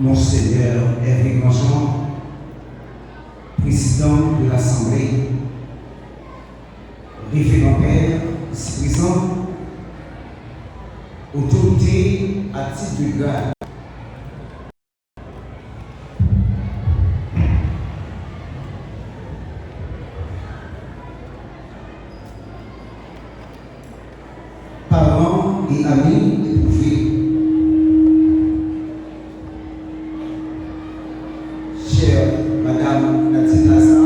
Monseigneur Hervé Grandjean, président de l'Assemblée, référent père, vice-président, autorité à titre de grade, parents et amis éprouvés, chère Madame Nadine Lazare,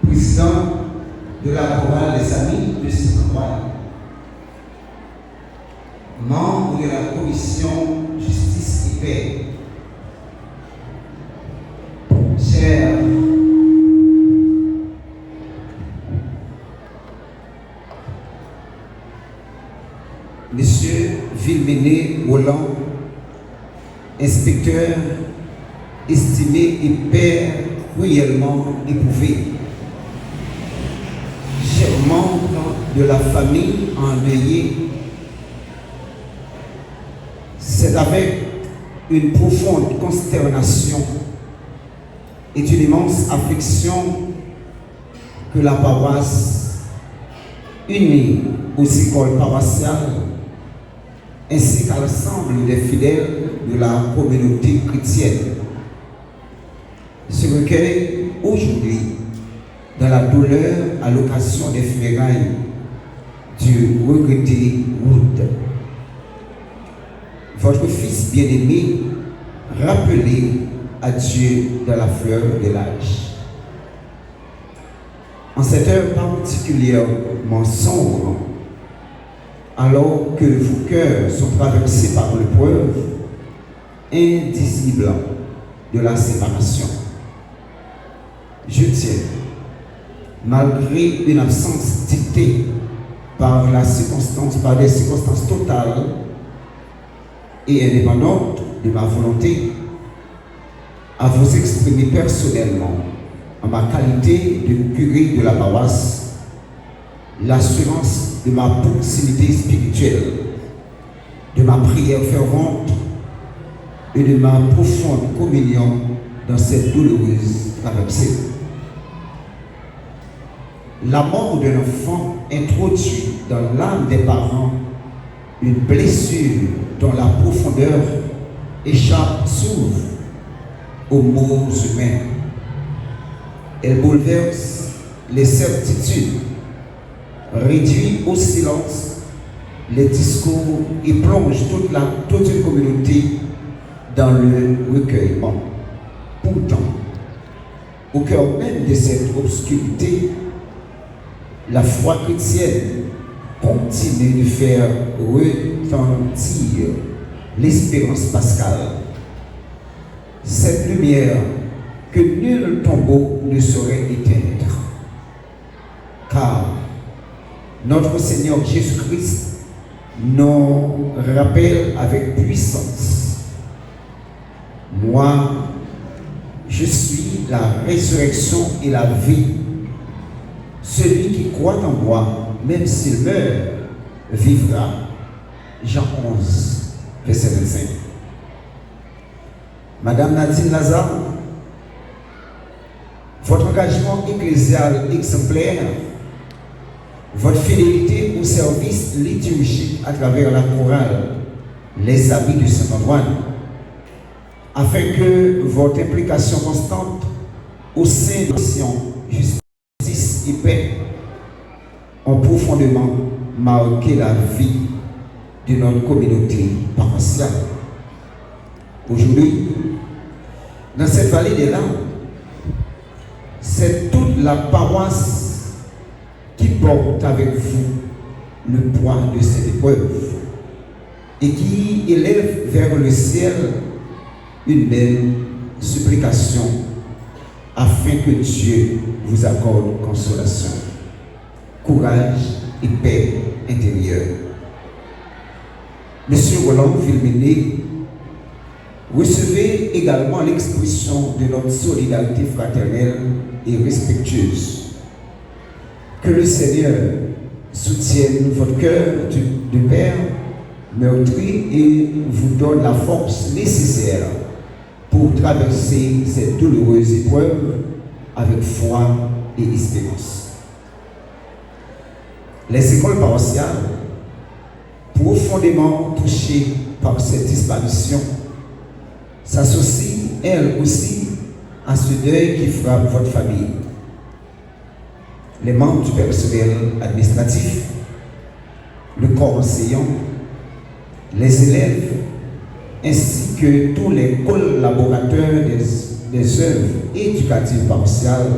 président de la chorale des Amis de Saint-Antoine, membre de la commission Justice et Paix, chère Monsieur Vilméné Roland, inspecteur estimé et père cruellement éprouvé, chers membres de la famille endeuillée, c'est avec une profonde consternation et une immense affliction que la paroisse, unie aux écoles paroissiales, ainsi qu'à l'ensemble des fidèles de la communauté chrétienne, se recueille aujourd'hui dans la douleur à l'occasion des funérailles du regretté Wood. Votre fils bien-aimé, rappelé à Dieu dans la fleur de l'âge. En cette heure particulièrement sombre, alors que vos cœurs sont traversés par l'épreuve indicible de la séparation, je tiens, malgré une absence dictée par des circonstances totales et indépendantes de ma volonté, à vous exprimer personnellement, en ma qualité de curé de la paroisse, l'assurance de ma proximité spirituelle, de ma prière fervente et de ma profonde communion dans cette douloureuse traversée. La mort d'un enfant introduit dans l'âme des parents une blessure dont la profondeur échappe souvent aux mots humains. Elle bouleverse les certitudes, réduit au silence les discours et plonge toute une communauté dans le recueillement. Pourtant, au cœur même de cette obscurité, la foi chrétienne continue de faire retentir l'espérance pascale. Cette lumière que nul tombeau ne saurait éteindre. Car notre Seigneur Jésus-Christ nous rappelle avec puissance: moi, je suis la résurrection et la vie. Celui qui croit en moi, même s'il meurt, vivra. Jean 11, verset 25. Madame Nadine Lazare, votre engagement ecclésial exemplaire, votre fidélité au service liturgique à travers la chorale Les Amis de Saint-Antoine, afin que votre implication constante au sein de la mission Justice et Paix ont profondément marqué la vie de notre communauté paroissiale. Aujourd'hui, dans cette vallée des larmes, c'est toute la paroisse qui porte avec vous le poids de cette épreuve et qui élève vers le ciel une belle supplication afin que Dieu vous accorde consolation, courage et paix intérieure. Monsieur Roland Vilméné, recevez également l'expression de notre solidarité fraternelle et respectueuse. Que le Seigneur soutienne votre cœur de père meurtri et vous donne la force nécessaire pour traverser cette douloureuse épreuve avec foi et espérance. Les écoles paroissiales, profondément touchées par cette disparition, s'associent elles aussi à ce deuil qui frappe votre famille. Les membres du personnel administratif, le corps enseignant, les élèves, ainsi que tous les collaborateurs des œuvres éducatives paroissiales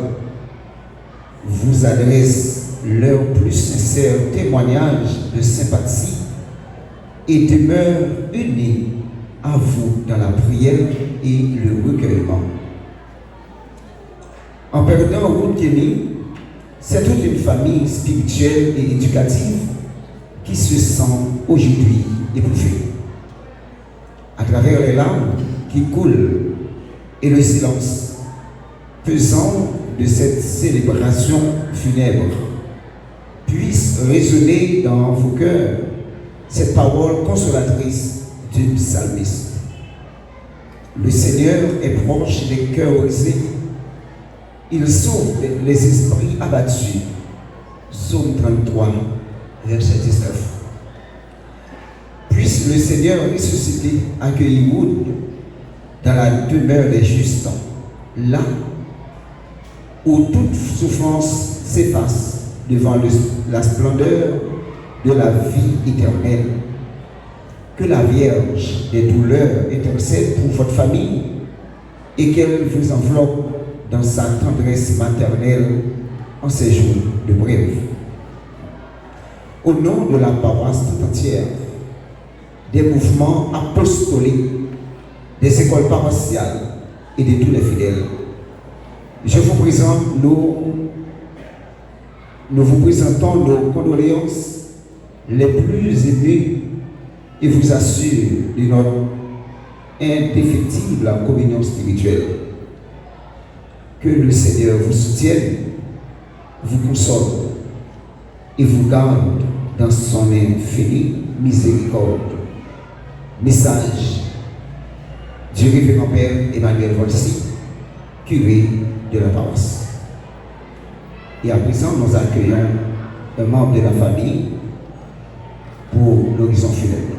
vous adressent leur plus sincère témoignage de sympathie et demeurent unis à vous dans la prière et le recueillement. En perdant Ruth Kenny, c'est toute une famille spirituelle et éducative qui se sent aujourd'hui éprouvée. À travers les larmes qui coulent et le silence pesant de cette célébration funèbre, puisse résonner dans vos cœurs cette parole consolatrice du psalmiste. Le Seigneur est proche des cœurs brisés. Il sauve les esprits abattus. Psaume 33, verset 19. Puisse le Seigneur ressusciter, accueillir Wood dans la demeure des justes, là où toute souffrance s'efface devant la splendeur de la vie éternelle. Que la Vierge des douleurs intercède pour votre famille et qu'elle vous enveloppe dans sa tendresse maternelle en ces jours de brève. Au nom de la paroisse tout entière, des mouvements apostoliques, des écoles paroissiales et de tous les fidèles, je vous présente nous vous présentons nos condoléances les plus émues et vous assure de notre indéfectible communion spirituelle. Que le Seigneur vous soutienne, vous console et vous garde dans son infinie miséricorde. Message du révérend Père Emmanuel Volsi, curé de la paroisse. Et à présent, nous accueillons un membre de la famille pour l'horizon funèbre.